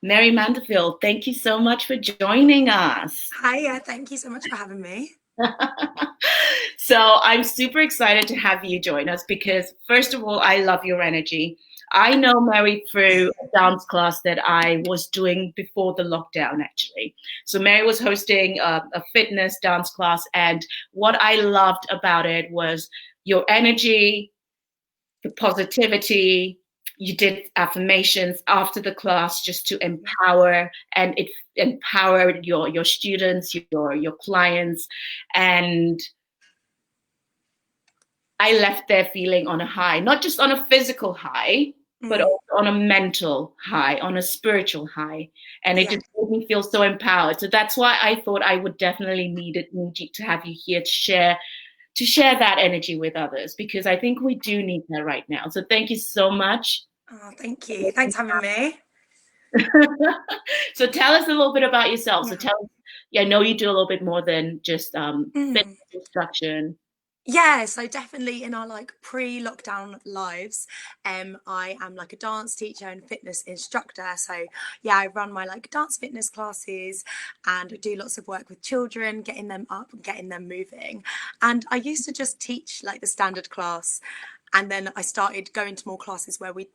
Mary Mandeville, thank you so much for joining us. Hiya, thank you so much for having me. So I'm super excited to have you join us because, first of all, I love your energy. I know Mary through a dance class that I was doing before the lockdown, actually. So Mary was hosting a fitness dance class, and what I loved about it was your energy, the positivity. You did affirmations after the class just to empower, and it empowered your students, your clients, and I left there feeling on a high, not just on a physical high, but Mm, also on a mental high, on a spiritual high. And it yeah, just made me feel so empowered. So that's why I thought I would definitely need you to have you here to share that energy with others, because I think we do need that right now. So thank you so much. oh, thank you. Thanks for having me. So tell us a little bit about yourself. So Yeah. tell us, yeah, I know you do a little bit more than just fitness Mm. instruction. Yeah, so definitely in our like pre-lockdown lives, I am like a dance teacher and fitness instructor. So yeah, I run my like dance fitness classes and do lots of work with children, getting them up and getting them moving. And I used to just teach like the standard class, and then I started going to more classes where we'd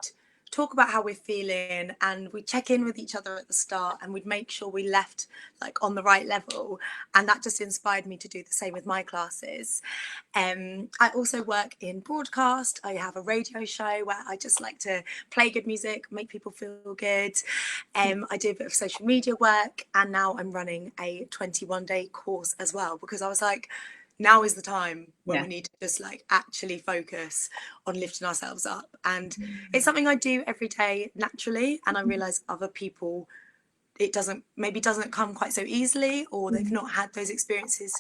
talk about how we're feeling and we check in with each other at the start and we'd make sure we left like on the right level, and that just inspired me to do the same with my classes. I also work in broadcast. I have a radio show where I just like to play good music, make people feel good. I do a bit of social media work, and now I'm running a 21-day course as well, because I was like, now is the time when Yeah. we need to just like actually focus on lifting ourselves up. And it's something I do every day naturally, and I realize other people, it doesn't come quite so easily, or they've not had those experiences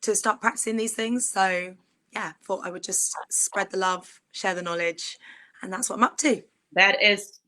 to start practicing these things. So yeah, thought I would just spread the love, share the knowledge, and that's what I'm up to. That is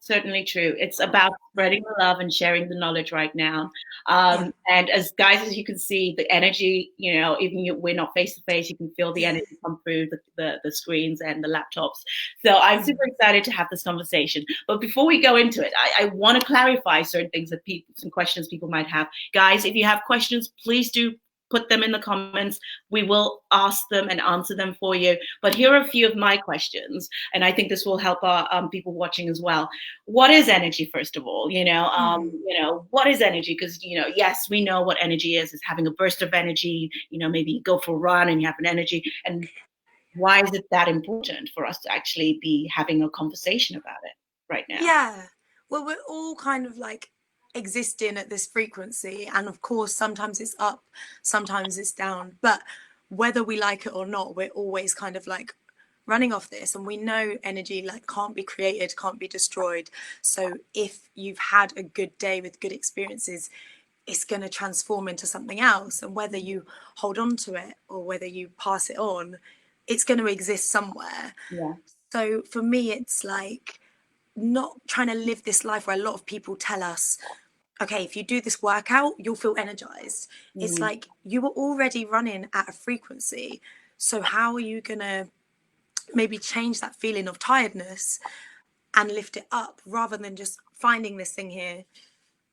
certainly true. It's about spreading the love and sharing the knowledge right now. Yeah. And as guys, as you can see, the energy, even we're not face to face, you can feel the energy come through the screens and the laptops. So I'm Mm. super excited to have this conversation. But before we go into it, I want to clarify certain things that some questions people might have. Guys, if you have questions, please do put them in the comments. We will ask them and answer them for you. But here are a few of my questions, and I think this will help our people watching as well. What is energy, first of all? Mm. What is energy? Because yes, we know what energy is. It's having a burst of energy. Maybe you go for a run and you have an energy. And why is it that important for us to actually be having a conversation about it right now? Yeah. Well, we're all kind of like existing at this frequency, and of course, sometimes it's up, sometimes it's down. But whether we like it or not, we're always kind of like running off this, and we know energy like can't be created, can't be destroyed. So if you've had a good day with good experiences, it's going to transform into something else, and whether you hold on to it or whether you pass it on, it's going to exist somewhere. Yeah. So for me, it's like not trying to live this life where a lot of people tell us, okay, if you do this workout, you'll feel energized. It's Mm. like you were already running at a frequency. So how are you going to maybe change that feeling of tiredness and lift it up, rather than just finding this thing here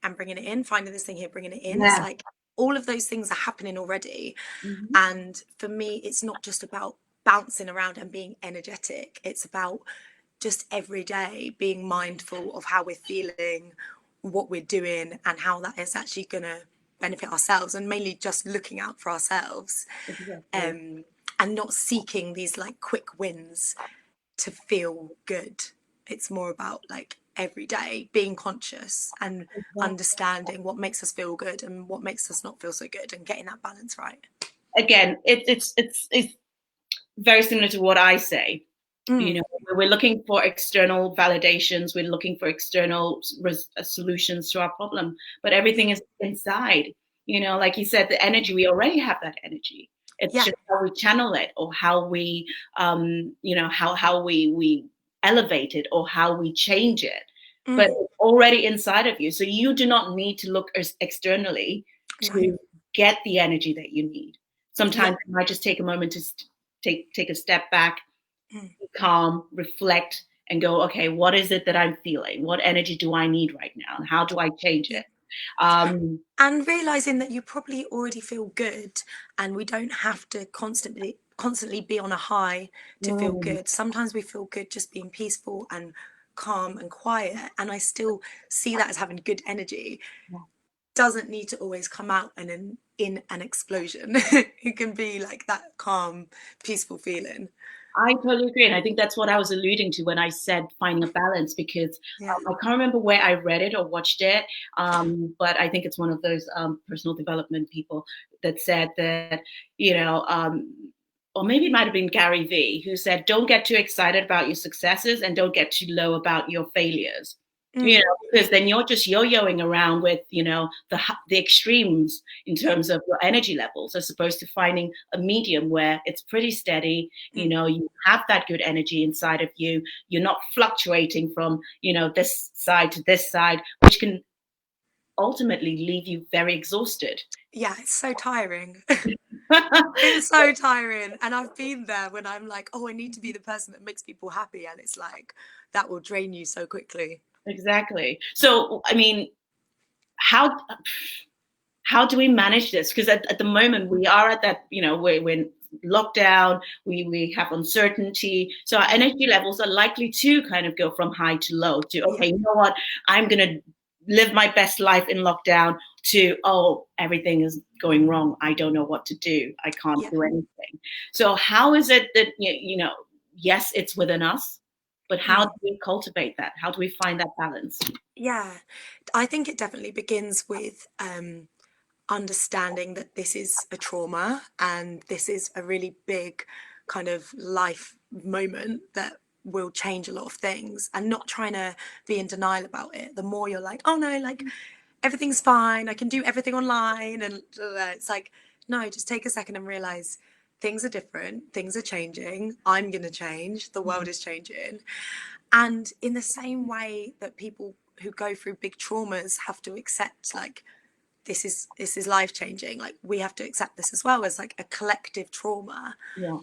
and bringing it in, finding this thing here, bringing it in? It's Yeah. like all of those things are happening already. Mhm. And for me, it's not just about bouncing around and being energetic. It's about just every day being mindful of how we're feeling, what we're doing, and how that is actually going to benefit ourselves, and mainly just looking out for ourselves, Exactly. um, and not seeking these like quick wins to feel good. It's more about like every day being conscious and Exactly. understanding what makes us feel good and what makes us not feel so good, and getting that balance right. Again, it's very similar to what I say. You Mm, know, we're looking for external validations, we're looking for external solutions to our problem, but everything is inside. Like you said, the energy, we already have that energy. It's yeah. just how we channel it, or how we, how we elevate it, or how we change it. But Mm, it's already inside of you, so you do not need to look externally no. to get the energy that you need. Yeah. Sometimes you might just take a moment to take a step back, Mm, calm, reflect, and go, okay, what is it that I'm feeling? What energy do I need right now? And how do I change Yeah. it? And realizing that you probably already feel good, and we don't have to constantly be on a high to feel mm, good. Sometimes we feel good just being peaceful and calm and quiet, and I still see that as having good energy. Doesn't need to always come out and in an explosion. It can be like that calm, peaceful feeling. I totally agree. And I think that's what I was alluding to when I said finding a balance, because Yeah. I can't remember where I read it or watched it. But I think it's one of those personal development people that said that, you know, or maybe it might have been Gary Vee, who said, don't get too excited about your successes and don't get too low about your failures. You Mm. know, because then you're just yo-yoing around with, you know, the extremes in terms of your energy levels, as opposed to finding a medium where it's pretty steady. You Mm. know, you have that good energy inside of you. You're not fluctuating from, you know, this side to this side, which can ultimately leave you very exhausted. Yeah, it's so tiring. It's so tiring. And I've been there when I'm like, oh, I need to be the person that makes people happy. And it's like, that will drain you so quickly. Exactly. So, I mean, how how do we manage this? Because at the moment we are at that, you know, we're in lockdown, we have uncertainty. So our energy levels are likely to kind of go from high to low to, Yeah. okay, you know what, I'm going to live my best life in lockdown, to, oh, everything is going wrong. I don't know what to do. I can't Yeah. do anything. So how is it that, you know, yes, it's within us, but how do Mm. we cultivate that? How do we find that balance? Yeah. I think it definitely begins with understanding that this is a trauma and this is a really big kind of life moment that will change a lot of things, and not trying to be in denial about it. The more you're like, oh no, like everything's fine, I can do everything online, and it's like, no, just take a second and realize things are different, things are changing, I'm going to change, the world is changing. And in the same way that people who go through big traumas have to accept, like, this is life changing, like we have to accept this as well as like a collective trauma. Yeah.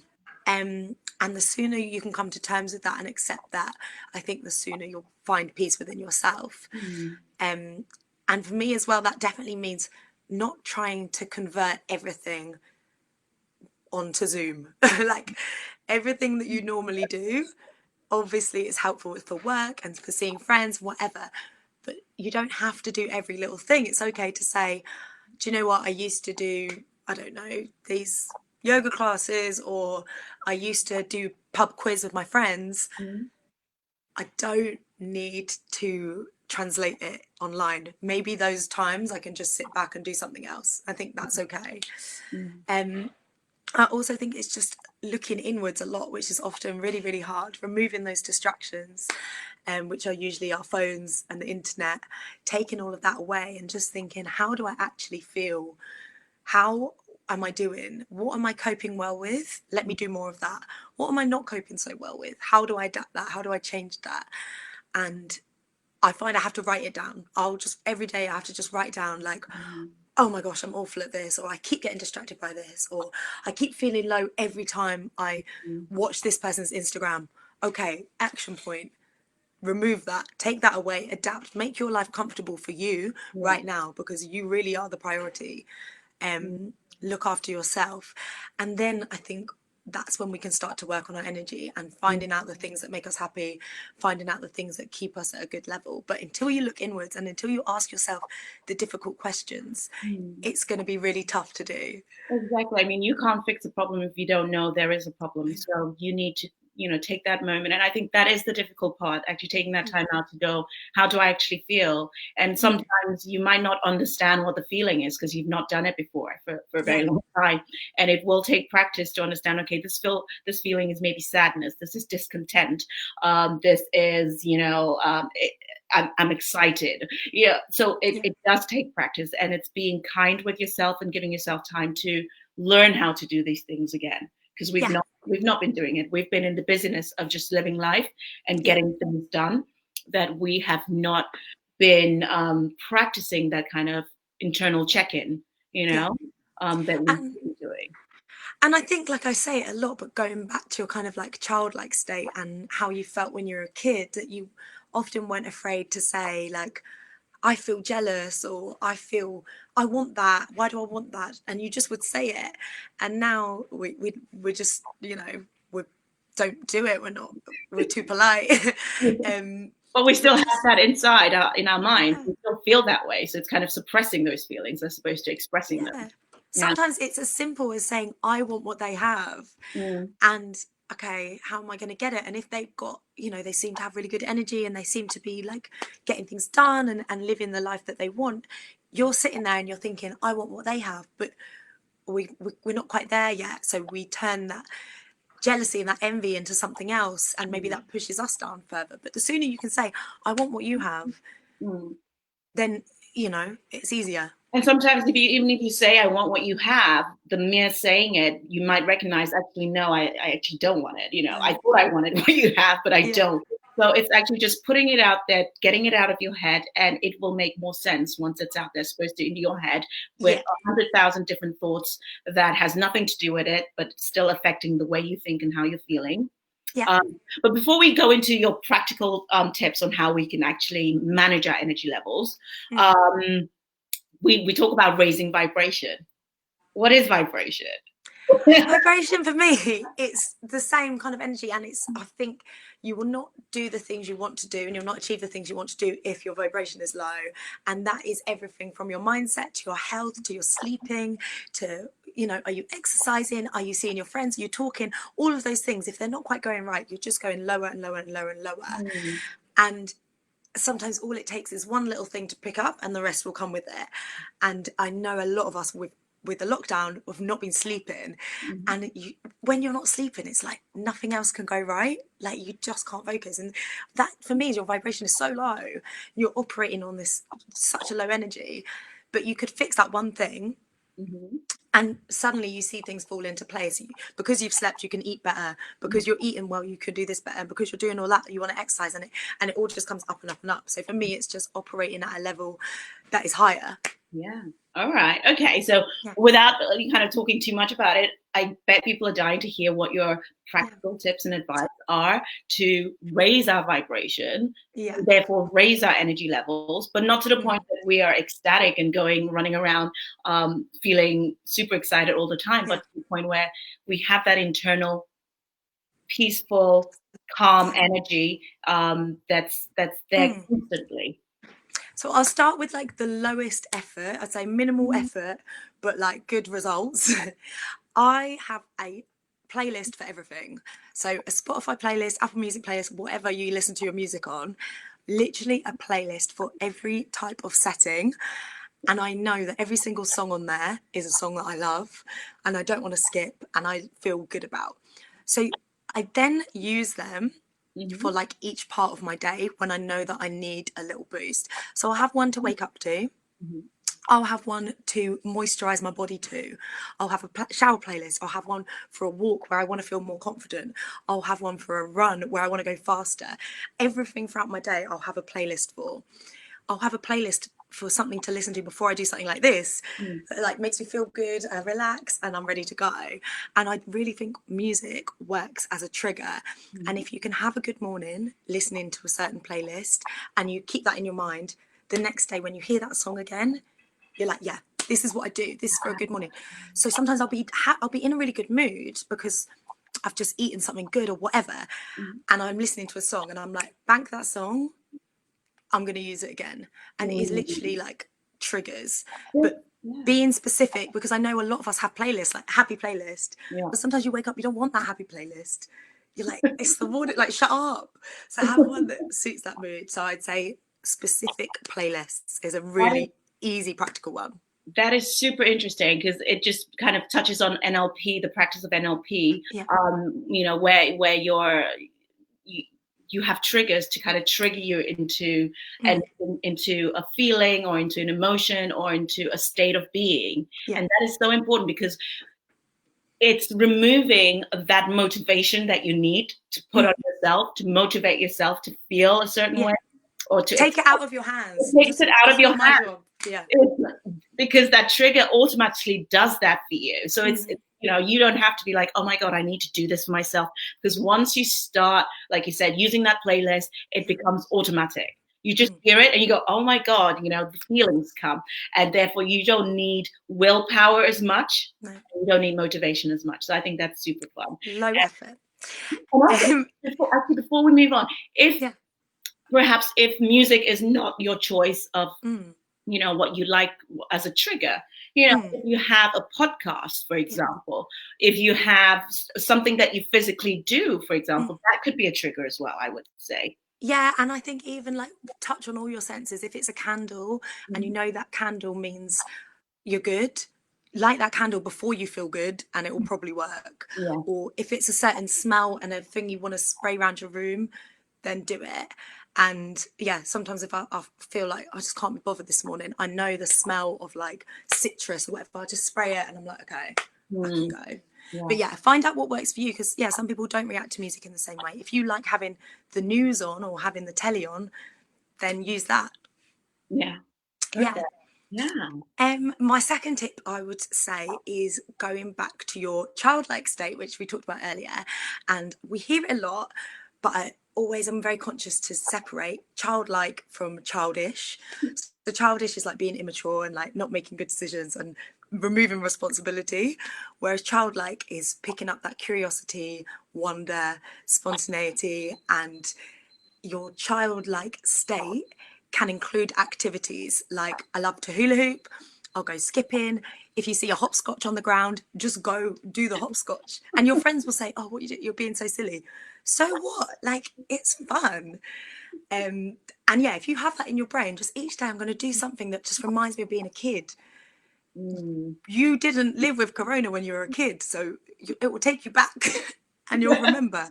And the sooner you can come to terms with that and accept that, I think the sooner you'll find peace within yourself. Mm. um, and for me as well, that definitely means not trying to convert everything onto Zoom. Like everything that you normally do obviously is helpful for work and for seeing friends, whatever, but you don't have to do every little thing. It's okay to say, do you know what, I used to do, I don't know, these yoga classes, or I used to do pub quiz with my friends. Mm. I don't need to translate it online. Maybe those times I can just sit back and do something else. I think that's okay. Mm. um I also think it's just looking inwards a lot, which is often really, really hard. Removing those distractions, which are usually our phones and the internet, taking all of that away and just thinking, how do I actually feel? How am I doing? What am I coping well with? Let me do more of that. What am I not coping so well with? How do I adapt that? How do I change that? And I find I have to write it down. I'll just, every day I have to just write down, like, Mm. oh my gosh, I'm awful at this, or I keep getting distracted by this, or I keep feeling low every time I Mm. watch this person's Instagram. Okay, action point. Remove that, take that away, adapt, make your life comfortable for you Yeah. right now, because you really are the priority. Mm. Look after yourself. And then I think that's when we can start to work on our energy and Mm. finding out the things that make us happy, finding out the things that keep us at a good level. But until you look inwards and until you ask yourself the difficult questions, Mm. it's going to be really tough to do. Exactly. I mean, you can't fix a problem if you don't know there is a problem. So you need to, you know, take that moment. And I think that is the difficult part, actually taking that time out to go, how do I actually feel? And Mm. sometimes you might not understand what the feeling is because you've not done it before for a Yeah. very long time. And it will take practice to understand, okay, this feeling is maybe sadness. This is discontent. This is, you know, I'm excited. Yeah. So Yeah. it does take practice, and it's being kind with yourself and giving yourself time to learn how to do these things again. Because Yeah. we've not been doing it. We've been in the business of just living life and Yeah. getting things done, that we have not been practicing that kind of internal check-in, you Yeah. know, that we And should be doing. And I think, like I say it a lot, but going back to your kind of like childlike state and how you felt when you were a kid, that you often weren't afraid to say like, I feel jealous, or I want that. Why do I want that? And you just would say it. And now we're just, we don't do it. We're too polite. But we still Which have is, that inside in our mind. yeah, We still feel that way. So it's kind of suppressing those feelings as opposed to expressing them. yeah. Yeah. Sometimes it's as simple as saying, I want what they have. Mm. And okay, how am I going to get it? And if they've got, they seem to have really good energy and they seem to be like getting things done and living the life that they want, you're sitting there and you're thinking, I want what they have, but we're not quite there yet. So we turn that jealousy and that envy into something else, and maybe that pushes us down further. But the sooner you can say, I want what you have, Mm. then it's easier. And sometimes even if you say, I want what you have, the mere saying it, you might recognize, actually, no, I actually don't want it. I thought I wanted what you have, but I don't. So it's actually just putting it out there, getting it out of your head, and it will make more sense once it's out there, supposed to into your head with 100,000 different thoughts that has nothing to do with it, but still affecting the way you think and how you're feeling. Yeah. But before we go into your practical tips on how we can actually manage our energy levels, we talk about raising vibration. What is vibration? Vibration for me, it's the same kind of energy, and I think you will not do the things you want to do, and you'll not achieve the things you want to do if your vibration is low. And that is everything from your mindset to your health to your sleeping to, are you exercising? Are you seeing your friends? Are you talking? All of those things, if they're not quite going right, you're just going lower and lower and lower and lower. And sometimes all it takes is one little thing to pick up and the rest will come with it. And I know a lot of us with the lockdown have not been sleeping, and when you're not sleeping, it's like nothing else can go right. Like you just can't focus, and that for me is your vibration is so low. You're operating on this such a low energy, but you could fix that one thing. And suddenly you see things fall into place. Because you've slept, you can eat better. Because you're eating well, you could do this better. Because you're doing all that, you want to exercise, and it all just comes up and up and up. So for me, it's just operating at a level that is higher. Yeah. All right. Okay. So without kind of talking too much about it, I bet people are dying to hear what your practical tips and advice are to raise our vibration, and therefore raise our energy levels, but not to the point that we are ecstatic and running around feeling super excited all the time, but to the point where we have that internal peaceful, calm energy that's there constantly. So I'll start with like the lowest effort. I'd say minimal effort, but like good results. I have a playlist for everything. So a Spotify playlist, Apple Music playlist, whatever you listen to your music on, literally a playlist for every type of setting. And I know that every single song on there is a song that I love and I don't want to skip and I feel good about. So I then use them for like each part of my day when I know that I need a little boost. So I'll have one to wake up to. I'll have one to moisturize my body to. I'll have a shower playlist. I'll have one for a walk where I want to feel more confident. I'll have one for a run where I want to go faster. Everything throughout my day, I'll have a playlist for. I'll have a playlist for something to listen to before I do something like this. That like makes me feel good, I relax, and I'm ready to go. And I really think music works as a trigger. And if you can have a good morning listening to a certain playlist and you keep that in your mind, the next day when you hear that song again, you're like, yeah, this is what I do. This is for a good morning. So sometimes I'll be in a really good mood because I've just eaten something good or whatever, and I'm listening to a song and I'm like, bank that song, I'm going to use it again. And it is literally like triggers. But being specific, because I know a lot of us have playlists, like happy playlist. But sometimes you wake up, you don't want that happy playlist. You're like, it's the morning, like shut up. So have one that suits that mood. So I'd say specific playlists is a really easy, practical one. That is super interesting because it just kind of touches on NLP, the practice of NLP, where you have triggers to kind of trigger you into a feeling or into an emotion or into a state of being. And that is so important because it's removing that motivation that you need to put on yourself, to motivate yourself to feel a certain way. Or to take it out of your hands. It takes it out of your hands. Yeah. Because that trigger automatically does that for you. So it's You don't have to be like, oh my God, I need to do this for myself. Because once you start, like you said, using that playlist, it becomes automatic. You just hear it and you go, oh my God, the feelings come. And therefore you don't need willpower as much. No. You don't need motivation as much. So I think that's super fun. Low effort. And also, before we move on, perhaps if music is not your choice of what you like as a trigger, if you have a podcast, for example, if you have something that you physically do, for example, that could be a trigger as well, I would say. Yeah, and I think even like touch on all your senses. If it's a candle and you know that candle means you're good, light that candle before you feel good and it will probably work. Yeah. Or if it's a certain smell and a thing you want to spray around your room, then do it. And yeah, sometimes if I feel like I just can't be bothered this morning, I know the smell of like citrus or whatever, I just spray it and I'm like, okay, I can go. Yeah. But yeah, find out what works for you, because some people don't react to music in the same way. If you like having the news on or having the telly on, then use that. Yeah. Okay. Yeah. My second tip, I would say, is going back to your childlike state, which we talked about earlier. And we hear it a lot, but I'm very conscious to separate childlike from childish. The childish is like being immature and like not making good decisions and removing responsibility, whereas childlike is picking up that curiosity, wonder, spontaneity. And your childlike state can include activities like, I love to hula hoop, I'll go skipping. If you see a hopscotch on the ground, just go do the hopscotch. And your friends will say, oh, what you do? You're being so silly. So what? Like, it's fun. And yeah, if you have that in your brain, just each day I'm going to do something that just reminds me of being a kid. You didn't live with Corona when you were a kid, so it will take you back and you'll remember.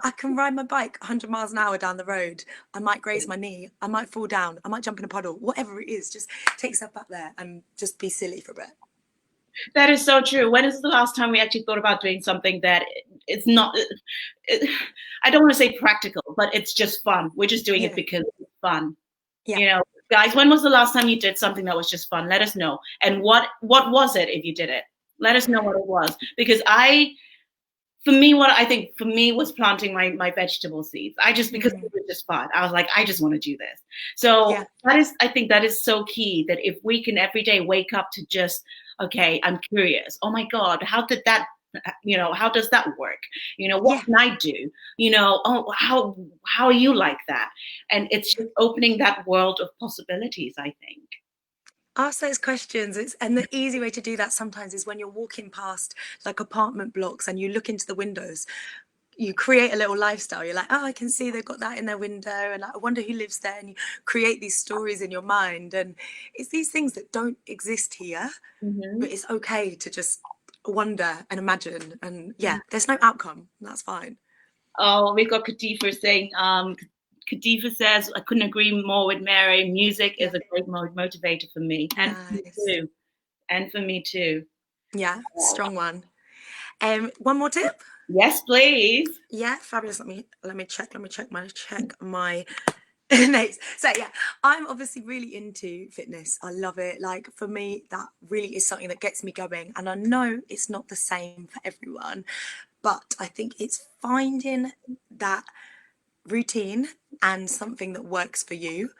I can ride my bike 100 miles an hour down the road. I might graze my knee. I might fall down. I might jump in a puddle. Whatever it is, just take yourself back there and just be silly for a bit. That is so true. When is the last time we actually thought about doing something that it's not, I don't want to say practical, but it's just fun. We're just doing it because it's fun. Yeah. Guys, when was the last time you did something that was just fun? Let us know. And what was it if you did it? Let us know what it was. Because for me was planting my vegetable seeds. Because it was just fun. I was like, I just want to do this. So I think that is so key, that if we can every day wake up to just, okay, I'm curious. Oh my God, how did that, how does that work? What can I do? Oh, how are you like that? And it's just opening that world of possibilities, I think. Ask those questions. And the easy way to do that sometimes is when you're walking past like apartment blocks and you look into the windows, you create a little lifestyle. You're like, oh, I can see they've got that in their window, and I wonder who lives there. And you create these stories in your mind. And it's these things that don't exist here, but it's okay to just wonder and imagine. And there's no outcome. That's fine. Oh, we've got Kadifa saying, Kadifa says, I couldn't agree more with Mary. Music is a great motivator for me. And for me too. And for me too. Yeah, strong one. One more tip? Yes, please. Yeah, fabulous. Let me check my notes. So yeah, I'm obviously really into fitness. I love it. Like, for me, that really is something that gets me going. And I know it's not the same for everyone, but I think it's finding that routine and something that works for you,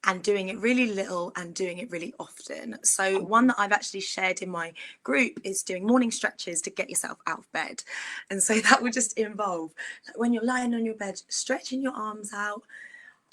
and doing it really little and doing it really often. So one that I've actually shared in my group is doing morning stretches to get yourself out of bed. And so that would just involve, like, when you're lying on your bed, stretching your arms out,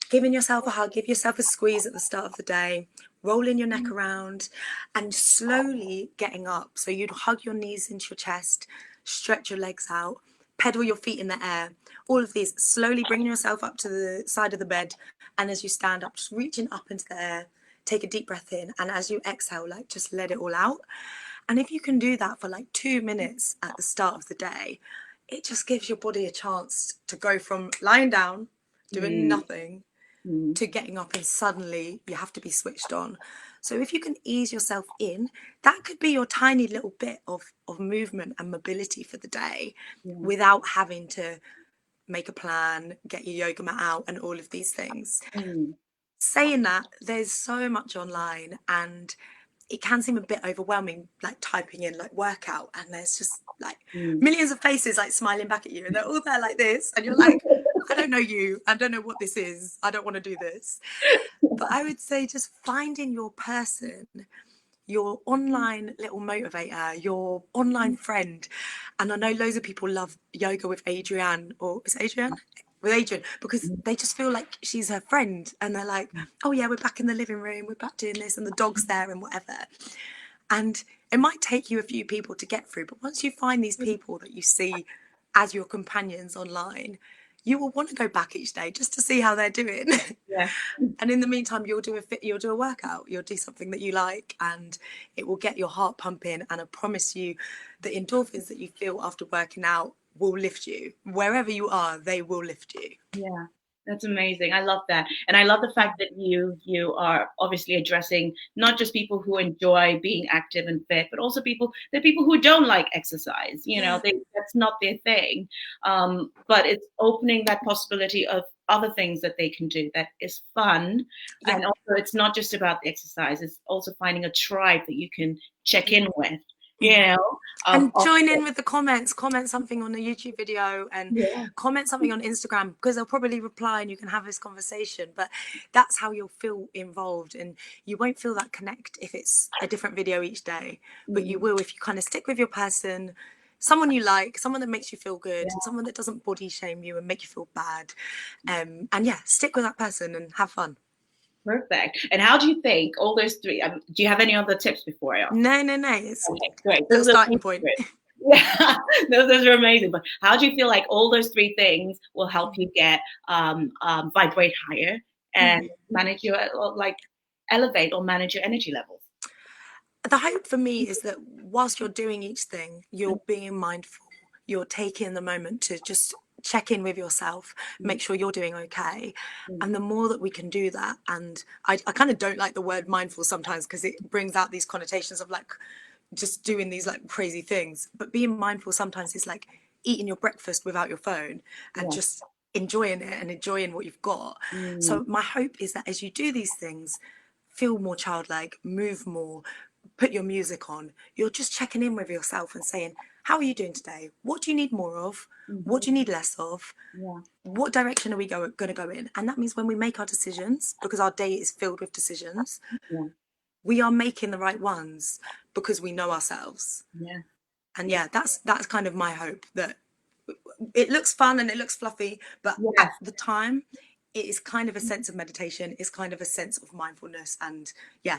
giving yourself a hug, give yourself a squeeze at the start of the day, rolling your neck around, and slowly getting up. So you'd hug your knees into your chest, stretch your legs out, pedal your feet in the air. All of these, slowly bringing yourself up to the side of the bed. And as you stand up, just reaching up into the air, take a deep breath in. And as you exhale, like, just let it all out. And if you can do that for like 2 minutes at the start of the day, it just gives your body a chance to go from lying down, doing nothing, to getting up, and suddenly you have to be switched on. So if you can ease yourself in, that could be your tiny little bit of movement and mobility for the day, without having to make a plan, get your yoga mat out, and all of these things. Saying that, there's so much online, and it can seem a bit overwhelming, like typing in like workout, and there's just like millions of faces like smiling back at you, and they're all there like this, and you're like, I don't know you, I don't know what this is, I don't want to do this. But I would say just finding your person, your online little motivator, your online friend. And I know loads of people love yoga with Adrienne, or is it Adrienne? With Adrienne, because they just feel like she's her friend, and they're like, oh yeah, we're back in the living room, we're back doing this, and the dog's there and whatever. And it might take you a few people to get through, but once you find these people that you see as your companions online, you will want to go back each day just to see how they're doing. Yeah. And in the meantime, you'll do a workout, you'll do something that you like, and it will get your heart pumping. And I promise you, the endorphins that you feel after working out will lift you. Wherever you are, they will lift you. Yeah, that's amazing. I love that. And I love the fact that you are obviously addressing not just people who enjoy being active and fit, but also the people who don't like exercise. That's not their thing. But it's opening that possibility of other things that they can do that is fun. Yeah. And also it's not just about the exercise, it's also finding a tribe that you can check in with. And join in with the comments, comment something on the YouTube video, and comment something on Instagram, because they'll probably reply and you can have this conversation. But that's how you'll feel involved, and you won't feel that connect if it's a different video each day, but you will if you kind of stick with your person, someone you like, someone that makes you feel good, someone that doesn't body shame you and make you feel bad. And yeah, stick with that person and have fun. Perfect. And how do you think all those three? Do you have any other tips before I ask? No. It's okay, great. a starting point. Yeah, those are amazing. But how do you feel like all those three things will help you get vibrate higher and manage your elevate or manage your energy levels? The hope for me is that whilst you're doing each thing, you're being mindful. You're taking the moment to just check in with yourself, make sure you're doing okay. And the more that we can do that, and I kind of don't like the word mindful sometimes because it brings out these connotations of like just doing these like crazy things. But being mindful sometimes is like eating your breakfast without your phone and just enjoying it and enjoying what you've got. So my hope is that as you do these things, feel more childlike, move more, put your music on, you're just checking in with yourself and saying, how are you doing today? What do you need more of? What do you need less of? What direction are we going to go in? And that means when we make our decisions, because our day is filled with decisions, we are making the right ones because we know ourselves. And that's kind of my hope, that it looks fun and it looks fluffy, but at the time it is kind of a sense of meditation, it's kind of a sense of mindfulness, and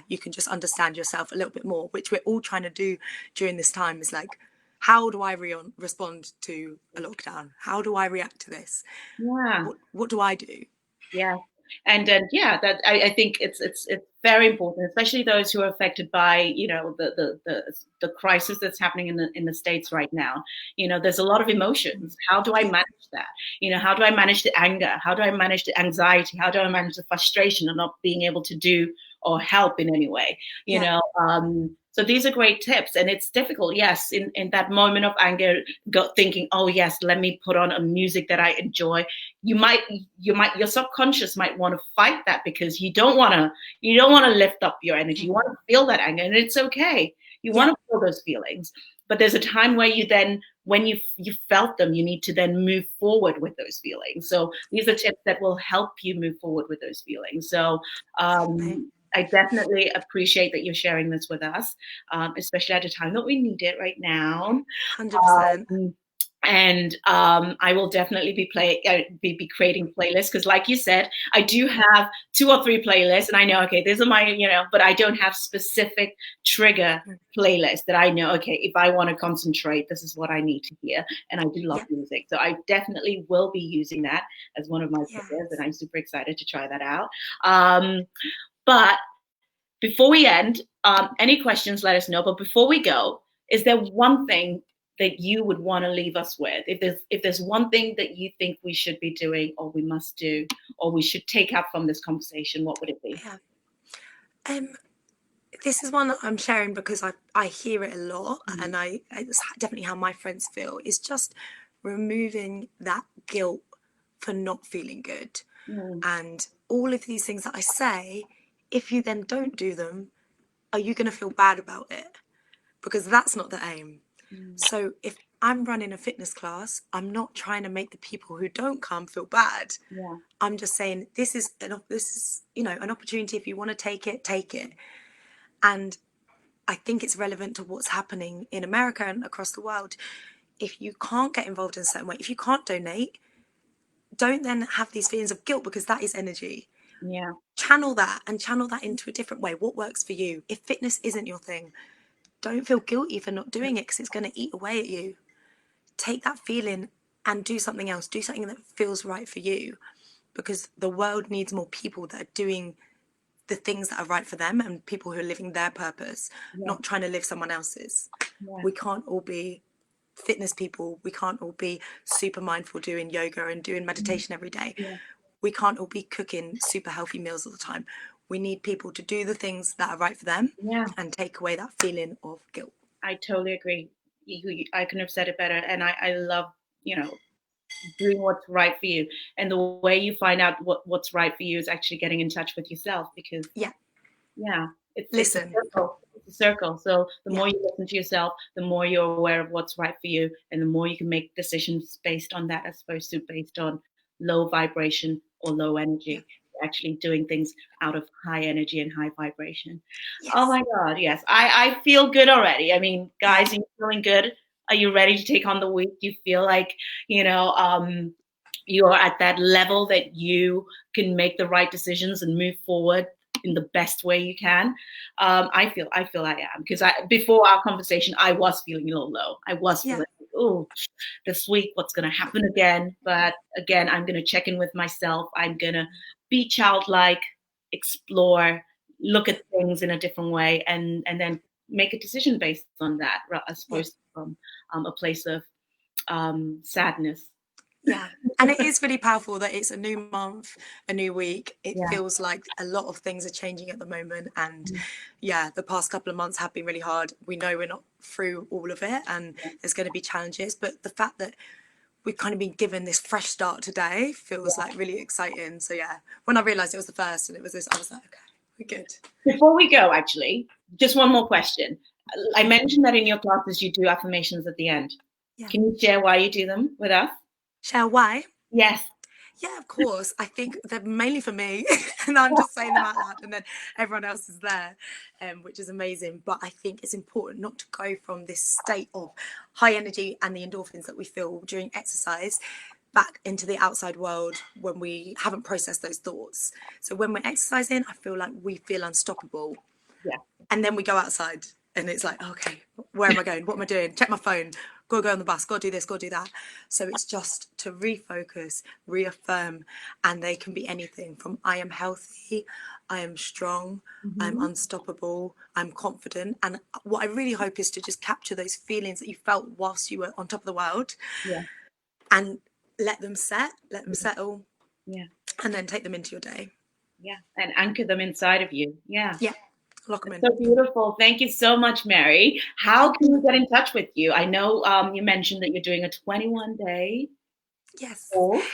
you can just understand yourself a little bit more, which we're all trying to do during this time. Is like, how do I respond to a lockdown? How do I react to this? What do I do? And that I think it's very important, especially those who are affected by the crisis that's happening in the States right now. There's a lot of emotions. How do I manage that? How do I manage the anger? How do I manage the anxiety? How do I manage the frustration of not being able to do or help in any way? So these are great tips, and it's difficult, yes, in that moment of anger, thinking, oh yes, let me put on a music that I enjoy. Your subconscious might want to fight that because you don't want to lift up your energy. You want to feel that anger, and it's okay. You want to feel those feelings, but there's a time where you then, when you felt them, you need to then move forward with those feelings. So these are tips that will help you move forward with those feelings. So I definitely appreciate that you're sharing this with us, especially at a time that we need it right now. 100%. And I will definitely be creating playlists, because like you said, I do have 2 or 3 playlists, and I know, okay, these are my, but I don't have specific trigger playlists that I know, okay, if I want to concentrate, this is what I need to hear. And I do love music. So I definitely will be using that as one of my playlists, and I'm super excited to try that out. But before we end, any questions, let us know. But before we go, is there one thing that you would want to leave us with? If there's one thing that you think we should be doing, or we must do, or we should take out from this conversation, what would it be? This is one that I'm sharing because I hear it a lot, and it's definitely how my friends feel. Is just removing that guilt for not feeling good. And all of these things that I say, if you then don't do them, are you going to feel bad about it? Because that's not the aim. Mm. So if I'm running a fitness class, I'm not trying to make the people who don't come feel bad. Yeah. I'm just saying this is an opportunity. If you want to take it, take it. And I think it's relevant to what's happening in America and across the world. If you can't get involved in a certain way, if you can't donate, don't then have these feelings of guilt, because that is energy. Yeah. Channel that and channel that into a different way. What works for you? If fitness isn't your thing, don't feel guilty for not doing it, because it's going to eat away at you. Take that feeling and do something else. Do something that feels right for you, because the world needs more people that are doing the things that are right for them, and people who are living their purpose, Yeah. not trying to live someone else's. Yeah. We can't all be fitness people. We can't all be super mindful doing yoga and doing meditation every day. Yeah. We can't all be cooking super healthy meals all the time. We need people to do the things that are right for them, Yeah. and take away that feeling of guilt. I totally agree. I couldn't have said it better. And I love, doing what's right for you. And the way you find out what's right for you is actually getting in touch with yourself, because Yeah. it's a Listen. circle. It's a circle. So the more Yeah. you listen to yourself, the more you're aware of what's right for you, and the more you can make decisions based on that, as opposed to based on low vibration or low energy. Actually doing things out of high energy and high vibration. Yes. Oh my God, yes. I feel good already. I mean, guys, are you feeling good? Are you ready to take on the week? Do you feel like, you're at that level that you can make the right decisions and move forward in the best way you can? I feel I am, because before our conversation, I was feeling a little low. I was feeling, oh, this week, what's going to happen again? But again, I'm going to check in with myself. I'm going to be childlike, explore, look at things in a different way, and then make a decision based on that, as opposed to from a place of sadness. Yeah. And it is really powerful that it's a new month, a new week. It feels like a lot of things are changing at the moment. And the past couple of months have been really hard. We know we're not through all of it, and there's going to be challenges. But the fact that we've kind of been given this fresh start today feels like really exciting. So when I realised it was the first and it was this, I was like, okay, we're good. Before we go, actually, just one more question. I mentioned that in your classes you do affirmations at the end. Yeah. Can you share why you do them with us? Share why? Yes. Yeah, of course. I think they're mainly for me, and I'm just saying them out loud, and then everyone else is there, which is amazing. But I think it's important not to go from this state of high energy and the endorphins that we feel during exercise back into the outside world when we haven't processed those thoughts. So when we're exercising, I feel like we feel unstoppable. Yeah. And then we go outside and it's like, okay, where am I going? What am I doing? Check my phone. Go on the bus. Go do this. Go do that. So it's just to refocus, reaffirm, and they can be anything from I am healthy, I am strong, I'm unstoppable, I'm confident. And what I really hope is to just capture those feelings that you felt whilst you were on top of the world, and let them settle, and then take them into your day. And anchor them inside of you. Lock them in. So beautiful. Thank you so much, Mary. How can we get in touch with you? I know you mentioned that you're doing a 21-day course.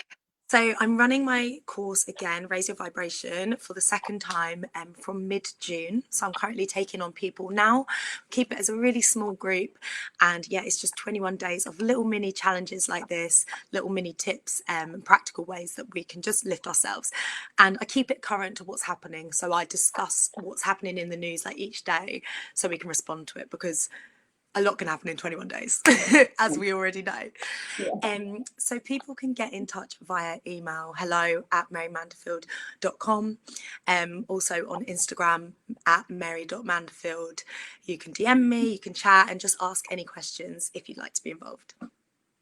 So I'm running my course again, Raise Your Vibration, for the second time from mid-June. So I'm currently taking on people now. Keep it as a really small group. And it's just 21 days of little mini challenges like this, little mini tips and practical ways that we can just lift ourselves. And I keep it current to what's happening. So I discuss what's happening in the news like each day so we can respond to it, because a lot can happen in 21 days, as we already know. So people can get in touch via email, hello@marymanderfield.com. Also on Instagram @mary.manderfield. You can DM me, you can chat and just ask any questions if you'd like to be involved.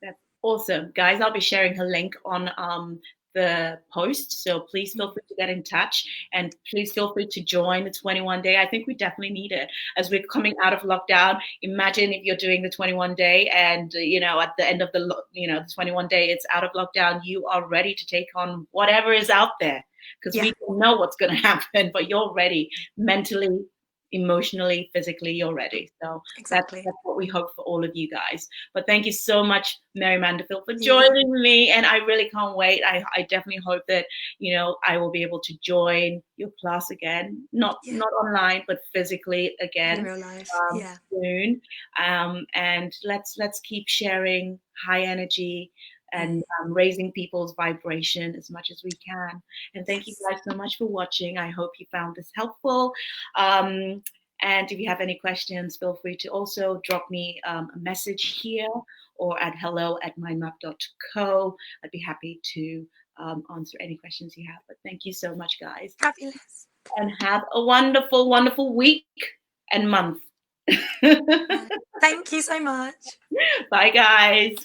That's awesome. Guys, I'll be sharing her link on the post, so please feel free to get in touch, and please feel free to join the 21-day. I think we definitely need it as we're coming out of lockdown. Imagine if you're doing the 21-day and at the end of the 21-day it's out of lockdown, you are ready to take on whatever is out there, because we don't know what's going to happen, but you're ready mentally, emotionally, physically, you're ready. So Exactly. that's what we hope for all of you guys. But thank you so much, Mary Mandeville, for Yeah. joining me. And I really can't wait. I definitely hope that, you know, I will be able to join your class again, not online, but physically again, in real life. Yeah. soon. And let's keep sharing high energy and raising people's vibration as much as we can. And thank you guys so much for watching. I hope you found this helpful. And if you have any questions, feel free to also drop me a message here or at hello@mindmap.co. I'd be happy to answer any questions you have. But thank you so much, guys. Fabulous. And have a wonderful, wonderful week and month. Yeah. Thank you so much. Bye, guys.